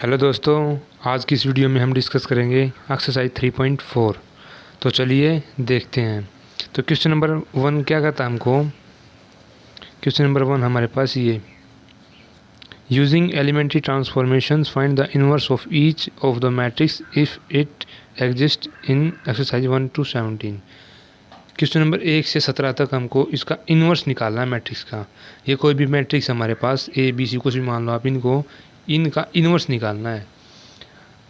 Hello दोस्तों, आज की इस वीडियो में हम डिस्कस करेंगे एक्सरसाइज 3.4। तो चलिए देखते हैं। तो क्वेश्चन नंबर 1 क्या कहता है हमको। क्वेश्चन नंबर 1 हमारे पास ये, using elementary transformations find the inverse of each of the matrix if it exist in exercise 1 to 17। Question number 1 से 17 तक हमको इसका इन्वर्स निकालना है मैट्रिक्स का। ये कोई भी मैट्रिक्स हमारे पास ए बी सी कुछ भी मान लो आप, इनका इन्वर्स निकालना है।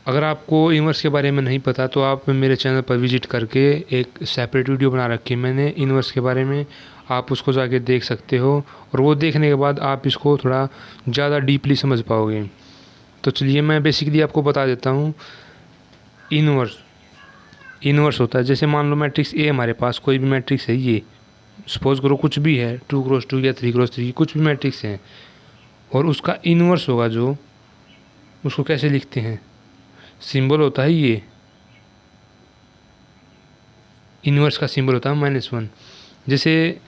अगर आपको इन्वर्स के बारे में नहीं पता तो आप मेरे चैनल पर विजिट करके एक सेपरेट वीडियो बना रखी है मैंने इन्वर्स के बारे में, आप उसको जाके देख सकते हो और वो देखने के बाद आप इसको थोड़ा ज़्यादा डीपली समझ पाओगे। तो चलिए मैं बेसिकली आपको बता देता हूँ। इन्वर्स होता है, जैसे मान लो मैट्रिक्स ए हमारे पास कोई भी मैट्रिक्स है, ये सपोज करो कुछ भी है 2x2 या 3x3 कुछ भी मैट्रिक्स है, और उसका इन्वर्स होगा जो, उसको कैसे लिखते हैं, सिंबल होता है ये, इन्वर्स का सिंबल होता है -1। जैसे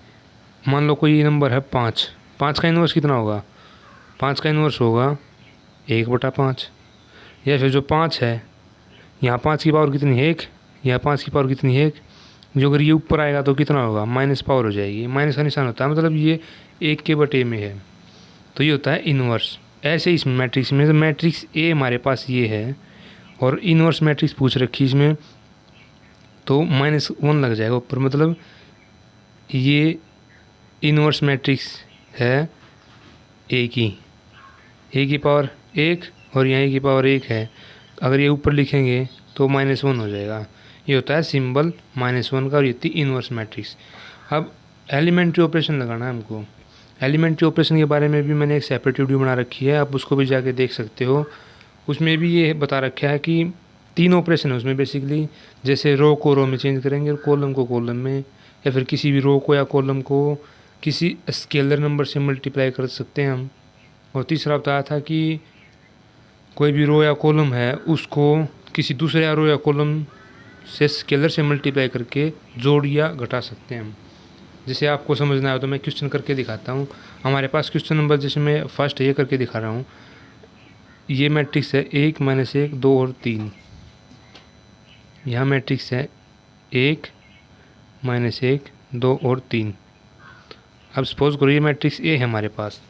मान लो कोई नंबर है 5, 5 का इन्वर्स कितना होगा, 5 का इन्वर्स होगा 1/5। या फिर जो 5 है, यहाँ 5 की पावर कितनी है 1, यहाँ 5 की पावर कितनी है 1, जो अगर ये ऊपर आएगा तो कितना होगा माइनस पावर हो जाएगी, माइनस का निशान होता है, मतलब ये 1/a में है, तो ये होता है इन्वर्स। ऐसे इस मैट्रिक्स में, तो मैट्रिक्स ए हमारे पास ये है और इन्वर्स मैट्रिक्स पूछ रखी इसमें, तो -1 लग जाएगा ऊपर, मतलब ये इन्वर्स मैट्रिक्स है ए की पावर 1 और यहाँ ए की पावर 1 है। अगर ये ऊपर लिखेंगे तो -1 हो जाएगा। ये होता है सिंबल -1 का और ये थी इन्वर्स मैट्रिक्स। अब एलिमेंट्री ऑपरेशन लगाना है हमको। एलिमेंट्री ऑपरेशन के बारे में भी मैंने एक सेपरेट वीडियो बना रखी है, आप उसको भी जाके देख सकते हो। उसमें भी ये बता रखा है कि 3 ऑपरेशन है उसमें बेसिकली, जैसे रो को रो में चेंज करेंगे और कॉलम को कॉलम में, या फिर किसी भी रो को या कॉलम को किसी स्केलर नंबर से मल्टीप्लाई कर सकते हैं हम। और तीसरा बताया था कि कोई भी रो या कॉलम है उसको किसी दूसरे रो या कॉलम से स्केलर से मल्टीप्लाई करके जोड़ या घटा सकते हैं हम। जैसे आपको समझना है तो मैं क्वेश्चन करके दिखाता हूँ। हमारे पास क्वेश्चन नंबर, जैसे मैं फर्स्ट ये करके दिखा रहा हूँ, ये मैट्रिक्स है 1 -1 2 और 3। यहाँ मैट्रिक्स है 1 -1 2 और 3। अब सपोज करो ये मैट्रिक्स ए है हमारे पास,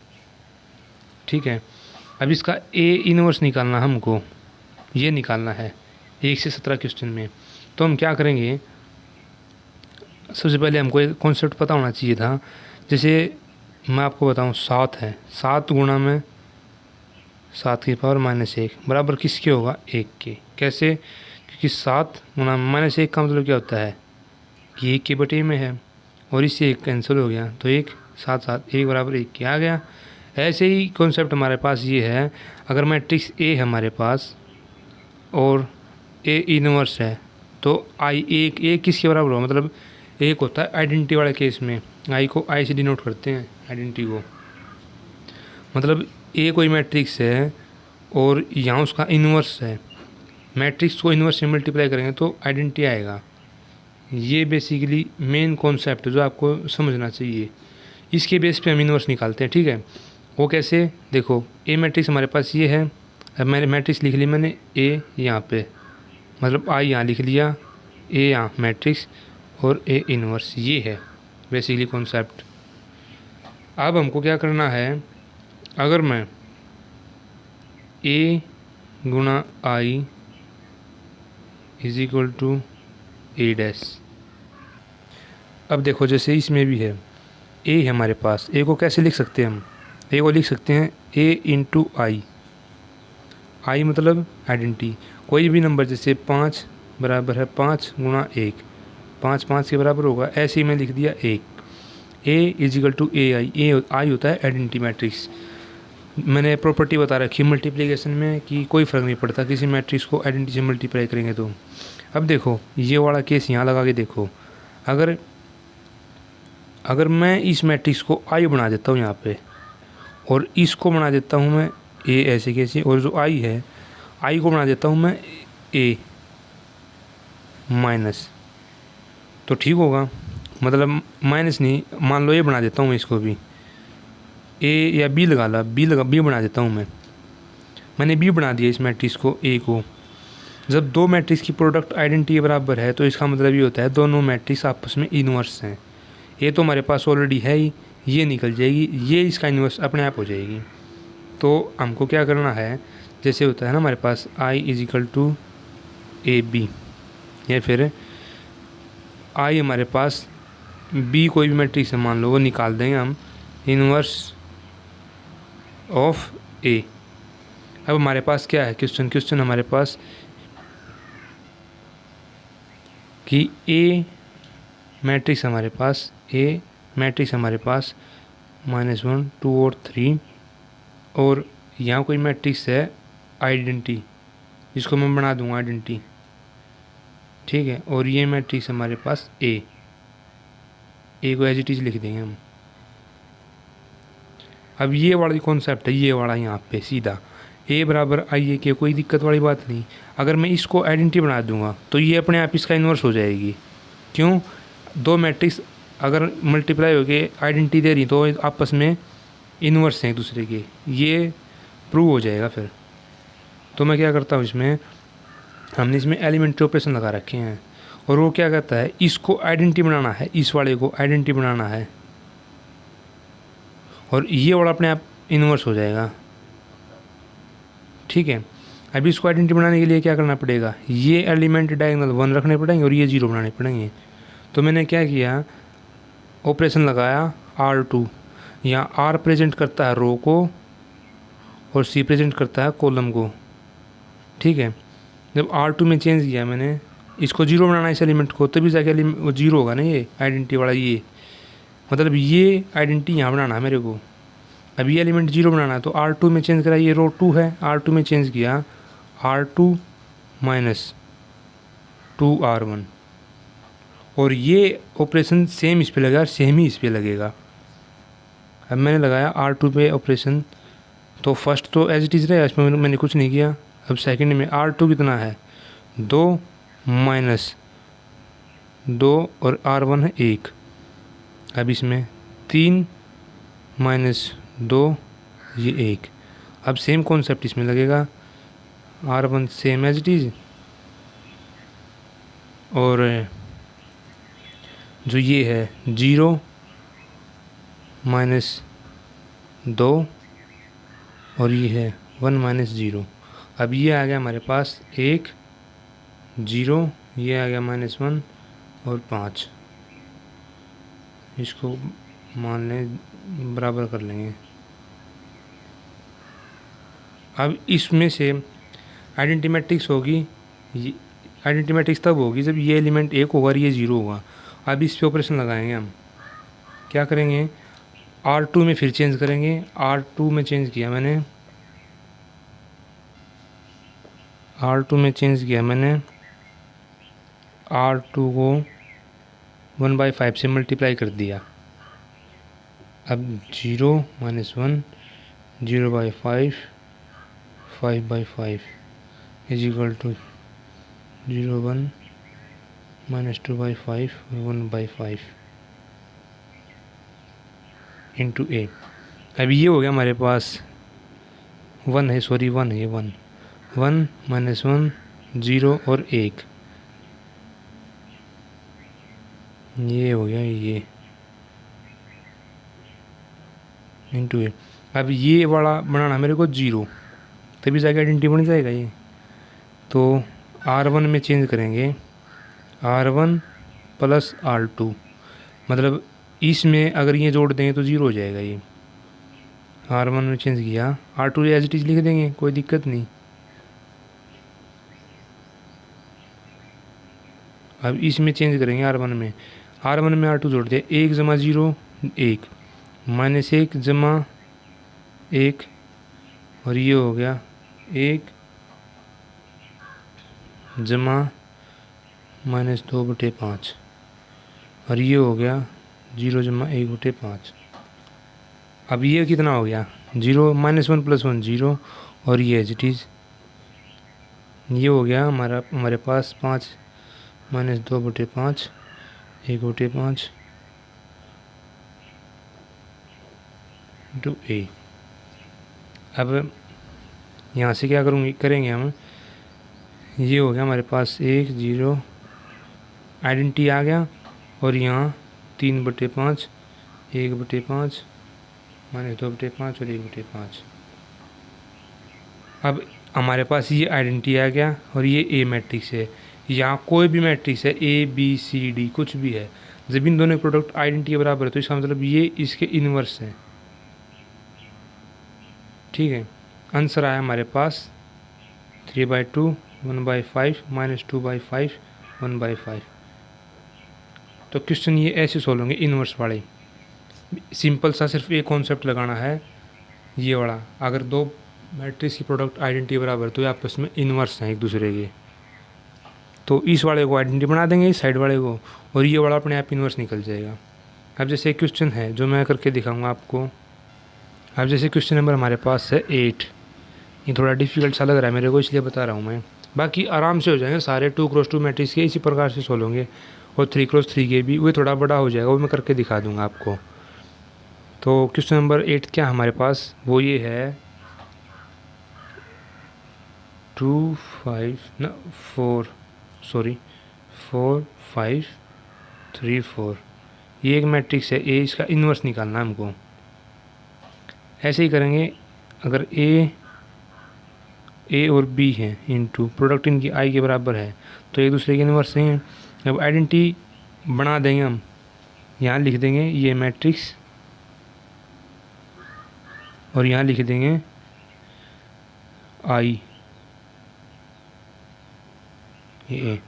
ठीक है। अब इसका ए इनवर्स निकालना हमको, ये निकालना है 1 से 17 क्वेश्चन में। तो हम क्या करेंगे, सबसे पहले हमको एक कॉन्सेप्ट पता होना चाहिए था। जैसे मैं आपको बताऊं 7 है, 7 गुणा में 7 की पावर -1 बराबर किसके होगा 1 के। कैसे, क्योंकि 7 गुणा -1 का मतलब क्या होता है कि 1/a में है और इससे 1 कैंसिल हो गया, तो 1 7 7 1 बराबर 1 के आ गया। ऐसे ही कॉन्सेप्ट हमारे पास ये है, अगर मैट्रिक्स ए है हमारे पास और ए इनवर्स है तो आई एक किसके बराबर होगा, मतलब एक होता है आइडेंटिटी वाले केस में, आई को आई से डिनोट करते हैं आइडेंटिटी को, मतलब ए कोई मैट्रिक्स है और यहाँ उसका इन्वर्स है, मैट्रिक्स को इन्वर्स से मल्टीप्लाई करेंगे तो आइडेंटिटी आएगा। ये बेसिकली मेन कॉन्सेप्ट जो आपको समझना चाहिए, इसके बेस पे हम इन्वर्स निकालते हैं, ठीक है। वो कैसे, देखो ए मैट्रिक्स हमारे पास ये है, अब मैंने मैट्रिक्स लिख ली मैंने ए यहाँ पे, मतलब आई यहाँ लिख लिया, ए यहाँ मैट्रिक्स और ए इनवर्स, ये है बेसिकली कॉन्सेप्ट। अब हमको क्या करना है, अगर मैं ए गुणा आई = ए डैश, अब देखो जैसे इसमें भी है ए है हमारे पास, ए को कैसे लिख सकते हैं हम, ए को लिख सकते हैं a × आई मतलब आइडेंटिटी, कोई भी नंबर जैसे 5 बराबर है 5 गुणा 1, 5 5 के बराबर होगा, ऐसे ही मैं लिख दिया 1। a = ai, आई होता है आइडेंटिटी मैट्रिक्स। मैंने प्रॉपर्टी बता रखी है मल्टीप्लिकेशन में कि कोई फ़र्क नहीं पड़ता किसी मैट्रिक्स को आइडेंटिटी से मल्टीप्लाई करेंगे तो। अब देखो ये वाला केस यहाँ लगा के देखो, अगर मैं इस मैट्रिक्स को आई बना देता हूँ यहाँ पे और इसको बना देता हूँ मैं ए, ऐसे कैसे, और जो आई है आई को बना देता हूँ मैं ए माइनस, तो ठीक होगा, मतलब माइनस नहीं, मान लो ए बना देता हूँ मैं इसको भी, ए या बी लगा ला, बी बना देता हूँ मैं, मैंने बी बना दिया इस मैट्रिक्स को ए को। जब दो मैट्रिक्स की प्रोडक्ट आइडेंटिटी बराबर है तो इसका मतलब ये होता है दोनों मैट्रिक्स आपस में इन्वर्स हैं। ये तो हमारे पास ऑलरेडी है ही, ये निकल जाएगी, ये इसका इन्वर्स अपने आप हो जाएगी। तो हमको क्या करना है, जैसे होता है ना हमारे पास I is equal to A B, या फिर आई हमारे पास बी कोई भी मैट्रिक्स है मान लो, वो निकाल देंगे हम इन्वर्स ऑफ ए। अब हमारे पास क्या है क्वेश्चन हमारे पास कि ए मैट्रिक्स हमारे पास -1 2 और 3, और यहाँ कोई मैट्रिक्स है आइडेंटिटी, जिसको मैं बना दूंगा आइडेंटिटी, ठीक है। और ये मैट्रिक्स हमारे पास ए को एज इट इज लिख देंगे हम। अब ये वाला कॉन्सेप्ट है, ये वाला यहाँ पे सीधा ए बराबर आई ए के, कोई दिक्कत वाली बात नहीं। अगर मैं इसको आइडेंटिटी बना दूंगा तो ये अपने आप इसका इन्वर्स हो जाएगी। क्यों? दो मैट्रिक्स अगर मल्टीप्लाई होके आइडेंटिटी दे रही तो आपस में इन्वर्स हैं एक दूसरे के, ये प्रूव हो जाएगा फिर। तो मैं क्या करता हूँ, इसमें हमने इसमें एलिमेंट्री ऑपरेशन लगा रखे हैं, और वो क्या कहता है इसको आइडेंटिटी बनाना है, इस वाले को आइडेंटिटी बनाना है, और ये वाला अपने आप इन्वर्स हो जाएगा, ठीक है। अब इसको आइडेंटिटी बनाने के लिए क्या करना पड़ेगा, ये एलिमेंट डायगोनल 1 रखने पड़ेंगे और ये 0 बनाने पड़ेंगे। तो मैंने क्या किया, ऑपरेशन लगाया R2, यहाँ R प्रेजेंट करता है रो को और C प्रेजेंट करता है कॉलम को, ठीक है। जब R2 में चेंज किया मैंने, इसको 0 बनाना इस एलिमेंट को, तभी जाके वो 0 होगा ना, ये आइडेंटिटी वाला, ये मतलब ये आइडेंटिटी यहाँ बनाना है मेरे को। अब ये एलिमेंट 0 बनाना है तो R2 में चेंज करा, ये रो 2 है, R2 में चेंज किया R2 माइनस 2R1, और ये ऑपरेशन सेम इस पे लगेगा, सेम ही इस पे लगेगा। अब मैंने लगाया R2 पे ऑपरेशन, तो फर्स्ट तो एज इट इज़ रहेगा, इसमें मैंने कुछ नहीं किया। अब सेकंड में R2 कितना है 2 माइनस 2 और R1 है 1। अब इसमें 3 माइनस 2 ये 1। अब सेम कॉन्सेप्ट इसमें लगेगा, R1 same as it is, और जो ये है 0 माइनस 2 और ये है 1 माइनस 0। अब ये आ गया हमारे पास 1 0, ये आ गया -1 और 5, इसको मान लें बराबर कर लेंगे। अब इसमें से आइडेंटिटी मैट्रिक्स होगी, आइडेंटिटी मैट्रिक्स तब होगी जब ये एलिमेंट 1 होगा और ये 0 होगा। अब इस पे ऑपरेशन लगाएंगे हम, क्या करेंगे R2 में फिर चेंज करेंगे, R2 में चेंज किया मैंने, R2 को 1/5 से मल्टीप्लाई कर दिया। अब 0 minus 1 0/5 5/5 is equal to 0 1 minus 2/5 1/5 into A. अब ये हो गया हमारे पास 1 है, सॉरी 1 है, 1 माइनस 1 0 और 1, ये हो गया ये इंटू ए। अब ये वाला बनाना मेरे को 0, तभी जाके आइडेंटिटी बन जाएगा ये। तो R1 में चेंज करेंगे, R1 प्लस R2, मतलब इसमें अगर ये जोड़ देंगे तो 0 हो जाएगा ये। R1 में चेंज किया, R2 एज इट इज लिख देंगे, कोई दिक्कत नहीं। अब इसमें चेंज करेंगे R1 में, R2 जोड़ दिया, 1 जमा 0 1 माइनस 1 जमा 1, और ये हो गया 1 जमा -2/5, और ये हो गया 0 जमा 1/5। अब ये कितना हो गया 0 -1 + 1 0, और ये एज इट इज़ ये हो गया हमारे पास 5 -2/5 1/5 इंटू ए। अब यहाँ से क्या करेंगे हम, ये हो गया हमारे पास 1 0 आइडेंटिटी आ गया, और यहाँ 3/5 1/5 -2/5 और 1/5। अब हमारे पास ये आइडेंटिटी आ गया और ये ए मैट्रिक्स है। यहाँ कोई भी मैट्रिक्स है ABCD कुछ भी है, जब इन दोनों प्रोडक्ट आइडेंटिटी के बराबर है तो इसका मतलब ये इसके इन्वर्स है। ठीक है, आंसर आया हमारे पास 3/2 1/5 -2/5 1/5। तो क्वेश्चन ये ऐसे सोल्व होंगे इन्वर्स वाले। सिंपल सा सिर्फ एक कॉन्सेप्ट लगाना है, ये वाला, अगर दो मैट्रिक्स की प्रोडक्ट आइडेंटिटी बराबर तो ये आपस में इन्वर्स हैं एक दूसरे के, तो इस वाले को आइडेंटिटी बना देंगे इस साइड वाले को, और ये वाला अपने आप इन्वर्स निकल जाएगा। अब जैसे एक क्वेश्चन है जो मैं करके दिखाऊंगा आपको। अब जैसे क्वेश्चन नंबर हमारे पास है 8, ये थोड़ा डिफिकल्ट सा लग रहा है मेरे को इसलिए बता रहा हूँ मैं, बाकी आराम से हो जाएंगे सारे 2x2 मैट्रिक्स के इसी प्रकार से सोल्व होंगे, और 3x3 के भी, वो थोड़ा बड़ा हो जाएगा, वो मैं करके दिखा दूंगा आपको। तो क्वेश्चन नंबर 8 क्या हमारे पास, वो ये है 4 5 3 4। ये एक मैट्रिक्स है ए, इसका इन्वर्स निकालना हमको। ऐसे ही करेंगे, अगर ए और बी है इनटू प्रोडक्ट इनकी आई के बराबर है तो एक दूसरे के इन्वर्स हैं। अब आइडेंटिटी बना देंगे हम, यहाँ लिख देंगे ये मैट्रिक्स और यहाँ लिख देंगे आई, ये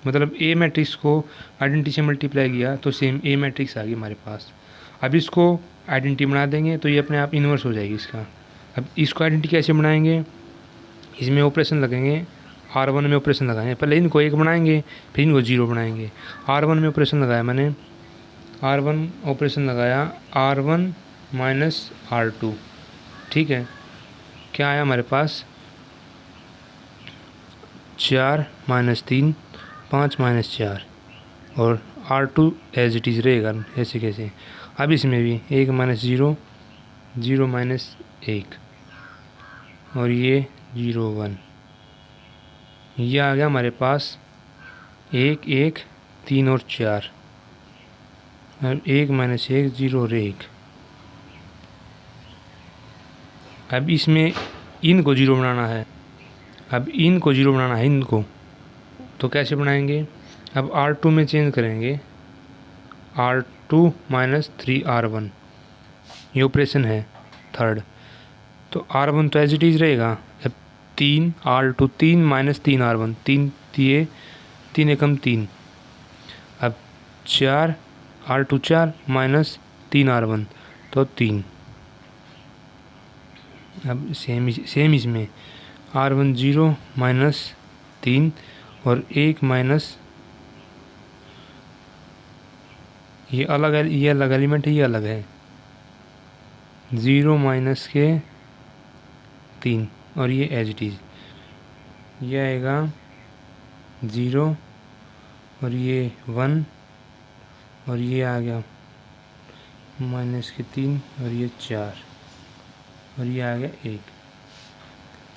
मतलब ए मैट्रिक्स को आइडेंटिटी से मल्टीप्लाई किया तो सेम ए मैट्रिक्स आ गई हमारे पास। अब इसको आइडेंटिटी बना देंगे तो ये अपने आप इन्वर्स हो जाएगी इसका। अब इसको आइडेंटिटी कैसे बनाएंगे, इसमें ऑपरेशन लगेंगे, R1 में ऑपरेशन लगाएंगे, पहले इनको 1 बनाएंगे फिर इनको 0 बनाएंगे। R1 में ऑपरेशन लगाया मैंने, R1 ऑपरेशन लगाया R1 - R2, ठीक है, क्या आया हमारे पास 4 - 3 5 - 4, और R2 एज इट इज़ रहेगा ऐसे कैसे। अब इसमें भी 1 - 0 0 - 1 और ये 0 1, ये आ गया हमारे पास 1 1 3 और 4, और 1 - 1 0 और 1। अब इसमें इनको 0 बनाना है, अब इनको 0 बनाना है इनको, तो कैसे बनाएंगे, अब R2 में चेंज करेंगे, R2 - 3R1, ये ऑपरेशन है थर्ड, तो R1 तो एज इट इज़ रहेगा। अब 3 R2 3 - 3R1 3 दिए 3 एकम 3, अब 4 R2 4 - 3R1 तो 3। अब सेम इसमें R1 0 - 3 और 1 माइनस, ये अलग है, ये अलग एलिमेंट है, ये अलग है, 0 माइनस के 3 और ये एज इट इज़, ये आएगा 0 और ये 1 और ये आ गया -3 और ये 4 और ये आ गया 1।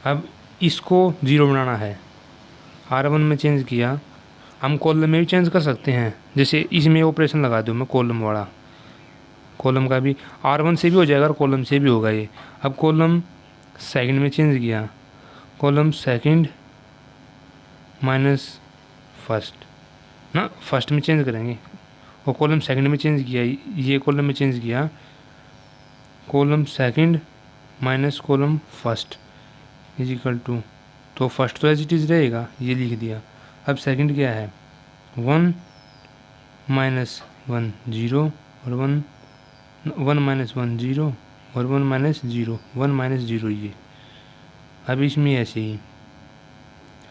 अब इसको 0 बनाना है, R1 में चेंज किया, हम कॉलम में भी चेंज कर सकते हैं, जैसे इसमें ऑपरेशन लगा दूँ मैं कॉलम वाला, कॉलम का भी R1 से भी हो जाएगा और कॉलम से भी होगा ये। अब कॉलम सेकंड में चेंज किया, कॉलम सेकंड माइनस फर्स्ट ना, फर्स्ट में चेंज करेंगे, और कॉलम सेकंड में चेंज किया, ये कॉलम में चेंज किया, column second minus column first is equal to, तो फर्स्ट तो एज इट इज़ रहेगा, ये लिख दिया। अब सेकंड क्या है 1 - 1 0 और 1 - 1 0 और 1 - 0 1 - 0 ये। अब इसमें ऐसे ही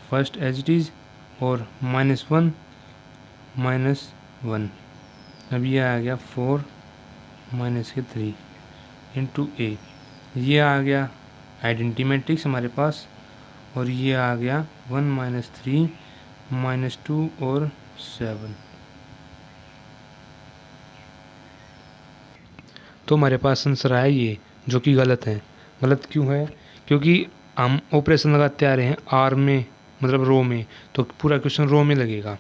फर्स्ट एज इट इज़ और -1 - 1, अब ये आ गया 4 - 3 इंटू ए, ये आ गया आइडेंटिटी मैट्रिक्स हमारे पास, और ये आ गया 1 - 3 -2 और 7। तो हमारे पास आंसर आया ये, जो कि गलत है। गलत क्यों है, क्योंकि हम ऑपरेशन लगाते आ रहे हैं आर में, मतलब रो में, तो पूरा क्वेश्चन रो में लगेगा,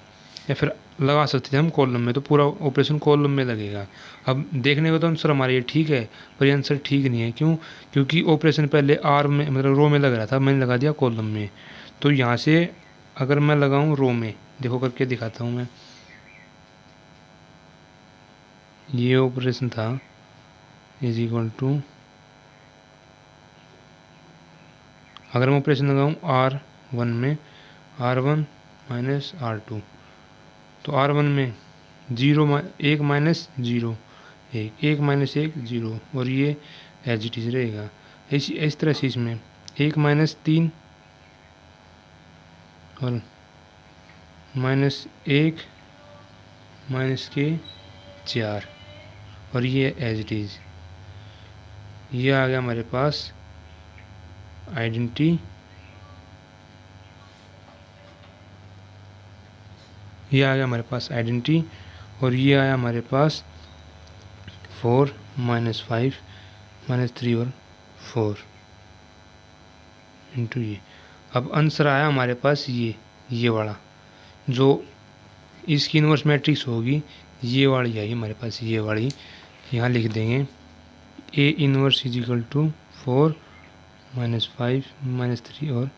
या फिर लगा सकते थे हम कॉलम में, तो पूरा ऑपरेशन कॉलम में लगेगा। अब देखने को तो आंसर हमारा ये ठीक है, पर ये आंसर ठीक नहीं है। क्यों? क्योंकि ऑपरेशन पहले आर में, मतलब रो में लग रहा था, मैंने लगा दिया कॉलम में। तो यहाँ से अगर मैं लगाऊँ रो में, देखो करके दिखाता हूँ मैं, ये ऑपरेशन था इज इक्वल टू, अगर मैं ऑपरेशन लगाऊँ R1 में, R1 माइनस R2, तो R1 में 1 माइनस 0 1, 1 माइनस 1 0, और ये एज इट इज रहेगा। इस तरह से इसमें 1 माइनस 3 और माइनस 1 माइनस के 4, और ये एज इट इज। ये आ गया हमारे पास आइडेंटिटी, ये आ गया हमारे पास आइडेंटिटी, और ये आया हमारे पास 4 माइनस 5 माइनस 3 और 4 इंटू ये। अब आंसर आया हमारे पास ये वाला, जो इसकी इन्वर्स मैट्रिक्स होगी, ये वाली आई हमारे पास, ये वाली। यहाँ लिख देंगे A inverse is equal to 4 minus 5 minus 3 और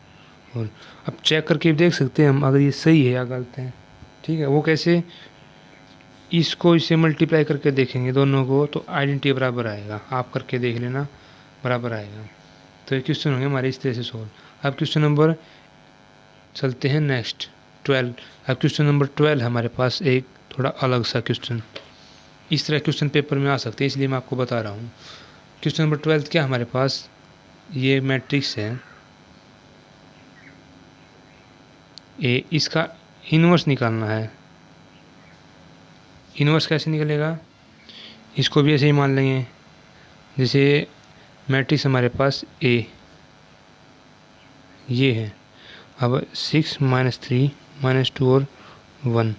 4। अब चेक करके देख सकते हैं हम अगर ये सही है या गलत है। ठीक है, वो कैसे? इसको इससे मल्टीप्लाई करके देखेंगे दोनों को, तो आइडेंटिटी बराबर आएगा। आप करके देख लेना, बराबर आएगा। तो ये क्वेश्चन होंगे हमारे इस तरह से सॉल्व। अब क्वेश्चन नंबर चलते हैं नेक्स्ट 12। अब क्वेश्चन नंबर 12 हमारे पास एक थोड़ा अलग सा क्वेश्चन, इस तरह क्वेश्चन पेपर में आ सकते हैं, इसलिए मैं आपको बता रहा हूँ। क्वेश्चन नंबर 12 क्या हमारे पास, ये मैट्रिक्स है ए, इसका इन्वर्स निकालना है। इन्वर्स कैसे निकलेगा? इसको भी ऐसे ही मान लेंगे, जैसे मैट्रिक्स हमारे पास ए ये है। अब 6 माइनस 3 माइनस 2 और 1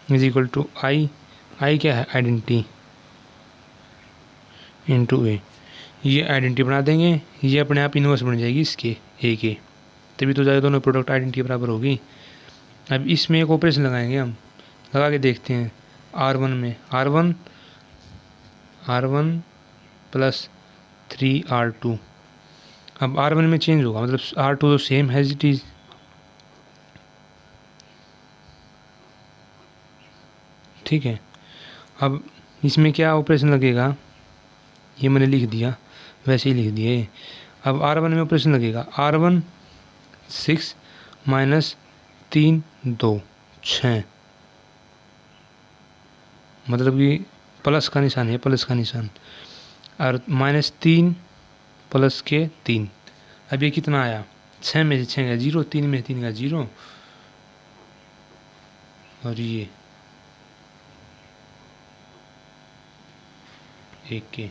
इज इक्वल टू आई क्या है? आइडेंटिटी इंटू ए। ये आइडेंटिटी बना देंगे, ये अपने आप इन्वर्स बन जाएगी इसके ए के, तभी तो जाए दोनों प्रोडक्ट आइडेंटिटी बराबर होगी। अब इसमें एक ऑपरेशन लगाएंगे हम, लगा के देखते हैं। R1 में R1 प्लस 3R2। अब R1 में चेंज होगा, मतलब R2 तो सेम है इट इज। ठीक है, अब इसमें क्या ऑपरेशन लगेगा, ये मैंने लिख दिया, वैसे ही लिख दिए। अब R1 में ऑपरेशन लगेगा, R1 6 माइनस 3 2 6, मतलब कि प्लस का निशान है, प्लस का निशान, और माइनस 3 प्लस के 3। अब ये कितना आया? 6 में से 6 का 0, 3 में 3 का 0, और ये 1 के।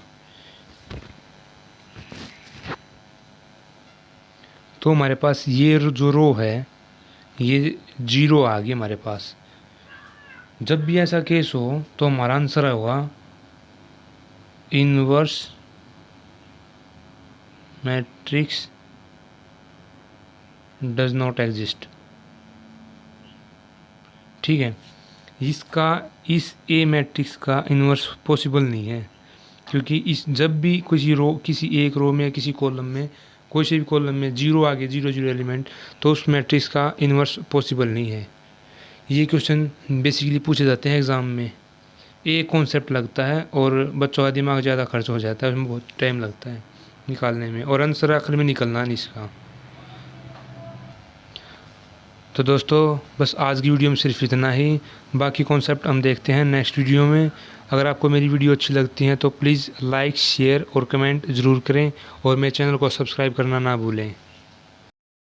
तो हमारे पास ये जो रो है ये 0 आ गई हमारे पास। जब भी ऐसा केस हो तो हमारा आंसर होगा inverse matrix does not exist. ठीक है, इस ए मैट्रिक्स का इनवर्स पॉसिबल नहीं है, क्योंकि जब भी किसी एक रो में या किसी कॉलम में, कोई से भी कॉलम में 0 आ गया, 0 0 एलिमेंट, तो उस मैट्रिक्स का इनवर्स पॉसिबल नहीं है। ये क्वेश्चन बेसिकली पूछे जाते हैं एग्ज़ाम में। एक कॉन्सेप्ट लगता है और बच्चों का दिमाग ज़्यादा खर्च हो जाता है, उसमें बहुत टाइम लगता है निकालने में, और आंसर आखिर में निकलना नहीं इसका। तो दोस्तों बस आज की वीडियो में सिर्फ इतना ही, बाकी कॉन्सेप्ट हम देखते हैं नेक्स्ट वीडियो में। अगर आपको मेरी वीडियो अच्छी लगती है तो प्लीज़ लाइक, शेयर और कमेंट ज़रूर करें, और मेरे चैनल को सब्सक्राइब करना ना भूलें।